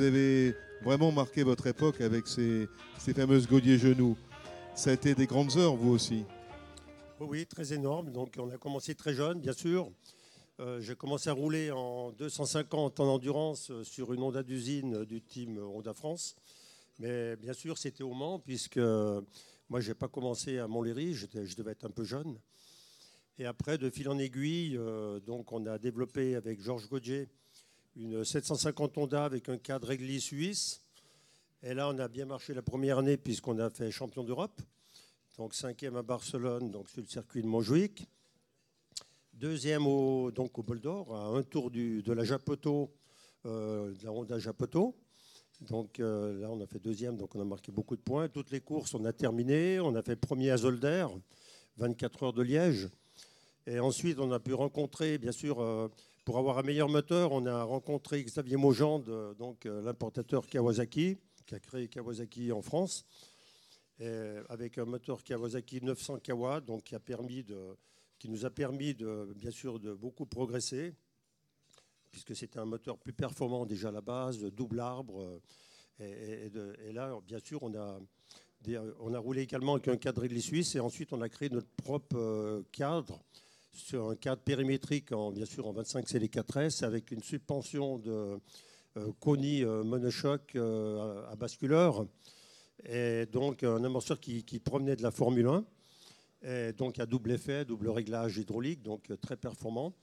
vous avez vraiment marqué votre époque avec ces fameuses Godier genoux. Ça a été des grandes heures, vous aussi. Oui, oui, très énorme. Donc, on a commencé très jeune, bien sûr. J'ai commencé à rouler en 250 en endurance sur une Honda d'usine du team Honda France. Mais bien sûr, c'était au Mans, puisque moi, je n'ai pas commencé à Montlhéry, je devais être un peu jeune. Et après, de fil en aiguille, donc on a développé avec Georges Godier une 750 Honda avec un cadre réglé suisse. Et là, on a bien marché la première année, puisqu'on a fait champion d'Europe. Donc 5e à Barcelone, donc sur le circuit de Montjuïc. 2e donc au Bol d'Or, à un tour de la Japoto, de la Honda Japoto. Donc là, on a fait 2e, donc on a marqué beaucoup de points. Toutes les courses, on a terminé. On a fait premier à Zolder, 24 heures de Liège. Et ensuite, on a pu rencontrer, bien sûr, pour avoir un meilleur moteur, on a rencontré Xavier Maugende, donc l'importateur Kawasaki, qui a créé Kawasaki en France, avec un moteur Kawasaki 900 kW, donc qui nous a permis bien sûr de beaucoup progresser, puisque c'était un moteur plus performant déjà à la base, double arbre. Et là, bien sûr, on a roulé également avec un cadre réglé suisse, et ensuite on a créé notre propre cadre sur un cadre périmétrique, bien sûr en 25 CD4S, avec une suspension de Koni monochoc à basculeur, et donc un amortisseur qui provenait de la Formule 1, et donc à double effet, double réglage hydraulique, donc très performant.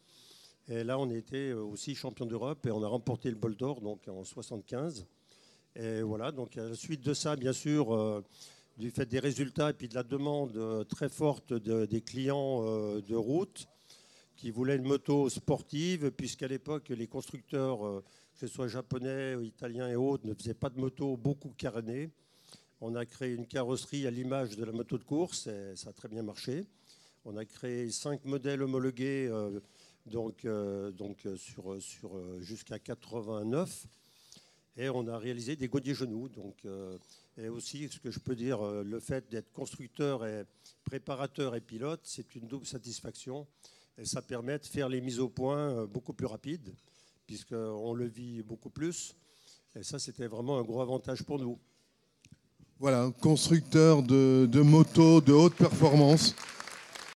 Et là, on était aussi champion d'Europe et on a remporté le Bol d'Or donc en 75. Et voilà, donc à la suite de ça, bien sûr, du fait des résultats et puis de la demande très forte des clients de route qui voulaient une moto sportive, puisqu'à l'époque, les constructeurs, que ce soit japonais, italiens et autres, ne faisaient pas de moto beaucoup carénée. On a créé une carrosserie à l'image de la moto de course et ça a très bien marché. On a créé 5 modèles homologués jusqu'à 89. Et on a réalisé des Godier genoux. Et aussi, ce que je peux dire, le fait d'être constructeur et préparateur et pilote, c'est une double satisfaction. Et ça permet de faire les mises au point beaucoup plus rapides, puisqu'on le vit beaucoup plus. Et ça, c'était vraiment un gros avantage pour nous. Voilà, un constructeur de motos de haute performance.